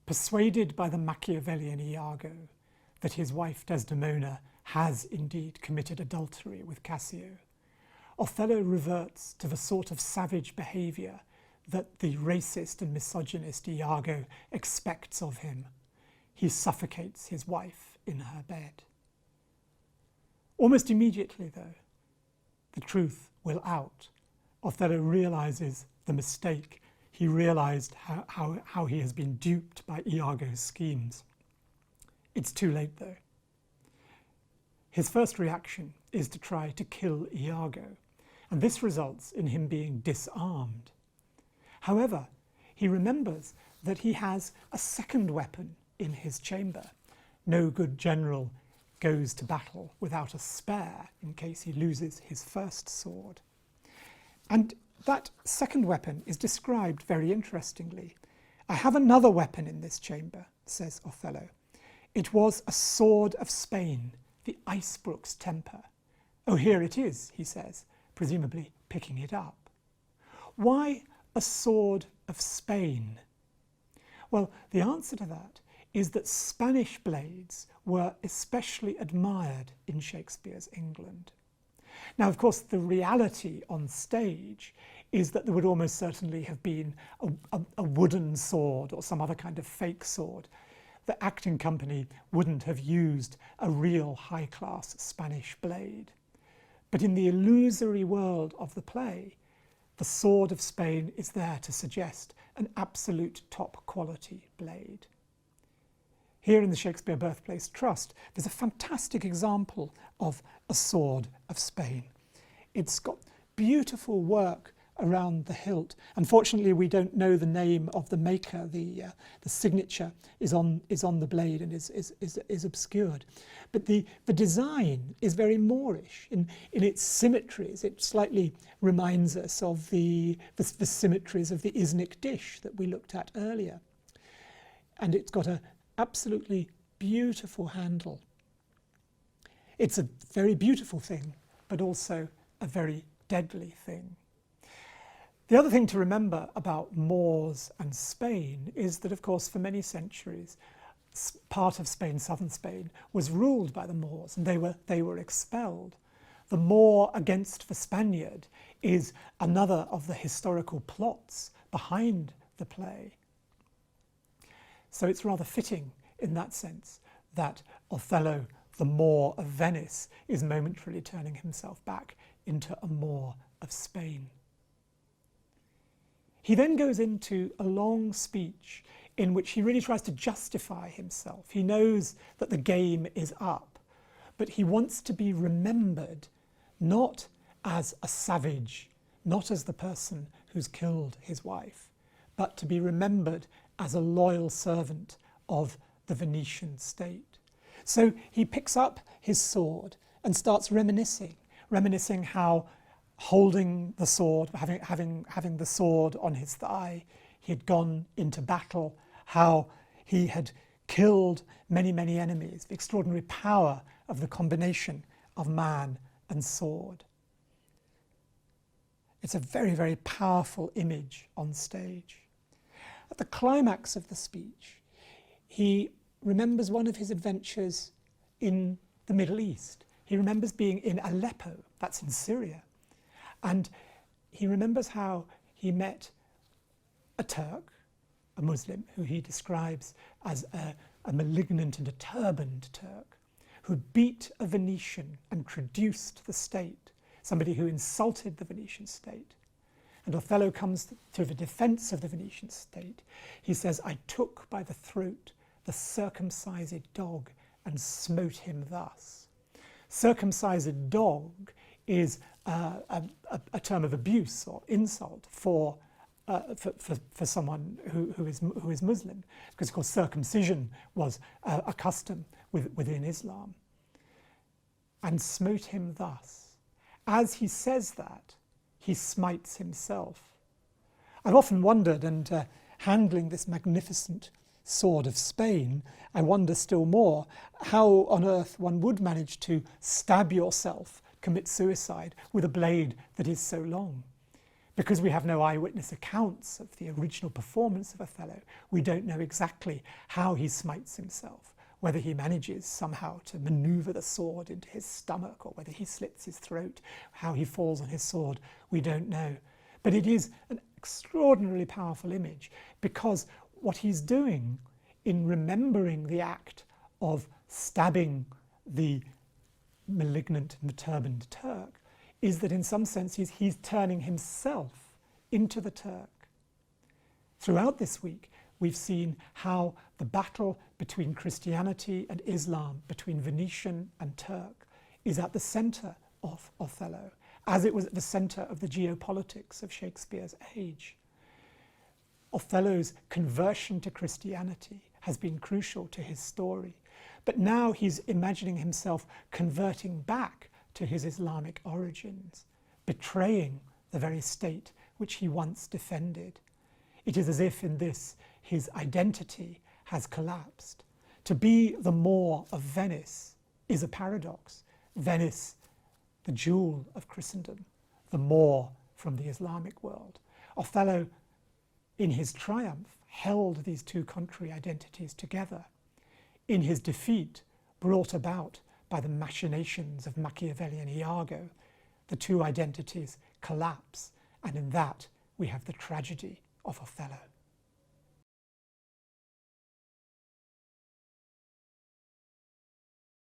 Persuaded by the Machiavellian Iago that his wife Desdemona has indeed committed adultery with Cassio, Othello reverts to the sort of savage behaviour that the racist and misogynist Iago expects of him. He suffocates his wife in her bed. Almost immediately, though, the truth will out. Othello realises the mistake. He realised how he has been duped by Iago's schemes. It's too late, though. His first reaction is to try to kill Iago, and this results in him being disarmed. However, he remembers that he has a second weapon in his chamber. No good general goes to battle without a spare in case he loses his first sword. And that second weapon is described very interestingly. "I have another weapon in this chamber," says Othello. "It was a sword of Spain, the Icebrook's temper." "Oh, here it is," he says, presumably picking it up. Why a sword of Spain? Well, the answer to that is that Spanish blades were especially admired in Shakespeare's England. Now, of course, the reality on stage is that there would almost certainly have been a wooden sword or some other kind of fake sword. The acting company wouldn't have used a real high-class Spanish blade. But in the illusory world of the play, the sword of Spain is there to suggest an absolute top-quality blade. Here in the Shakespeare Birthplace Trust, there's a fantastic example of a sword of Spain. It's got beautiful work around the hilt. Unfortunately, we don't know the name of the maker. The signature is on the blade and is obscured. But the design is very Moorish in its symmetries. It slightly reminds us of the symmetries of the Iznik dish that we looked at earlier. And it's got an absolutely beautiful handle. It's a very beautiful thing, but also a very deadly thing. The other thing to remember about Moors and Spain is that, of course, for many centuries, part of Spain, southern Spain, was ruled by the Moors, and they were expelled. The Moor against the Spaniard is another of the historical plots behind the play. So it's rather fitting in that sense that Othello, the Moor of Venice, is momentarily turning himself back into a Moor of Spain. He then goes into a long speech in which he really tries to justify himself. He knows that the game is up, but he wants to be remembered not as a savage, not as the person who's killed his wife, but to be remembered as a loyal servant of the Venetian state. So he picks up his sword and starts reminiscing how, holding the sword, having the sword on his thigh, he had gone into battle, how he had killed many, many enemies, the extraordinary power of the combination of man and sword. It's a very, very powerful image on stage. At the climax of the speech, he remembers one of his adventures in the Middle East. He remembers being in Aleppo, that's in Syria, and he remembers how he met a Turk, a Muslim, who he describes as a malignant and a turbaned Turk, who beat a Venetian and traduced the state, somebody who insulted the Venetian state. And Othello comes to the defence of the Venetian state. He says, "I took by the throat the circumcised dog and smote him thus." Circumcised dog is a term of abuse or insult for someone who is Muslim, because of course circumcision was a custom within Islam. And smote him thus. As he says that, he smites himself. I've often wondered, and handling this magnificent sword of Spain, I wonder still more how on earth one would manage to stab yourself, commit suicide with a blade that is so long. Because we have no eyewitness accounts of the original performance of Othello, we don't know exactly how he smites himself, whether he manages somehow to maneuver the sword into his stomach or whether he slits his throat, how he falls on his sword, we don't know. But it is an extraordinarily powerful image, because what he's doing in remembering the act of stabbing the malignant and the turbaned Turk is that in some sense he's turning himself into the Turk. Throughout this week, we've seen how the battle between Christianity and Islam, between Venetian and Turk, is at the centre of Othello, as it was at the centre of the geopolitics of Shakespeare's age. Othello's conversion to Christianity has been crucial to his story, but now he's imagining himself converting back to his Islamic origins, betraying the very state which he once defended. It is as if in this his identity has collapsed. To be the Moor of Venice is a paradox. Venice, the jewel of Christendom, the Moor from the Islamic world. Othello, in his triumph, held these two contrary identities together. In his defeat, brought about by the machinations of Machiavellian Iago, the two identities collapse, and in that we have the tragedy of Othello.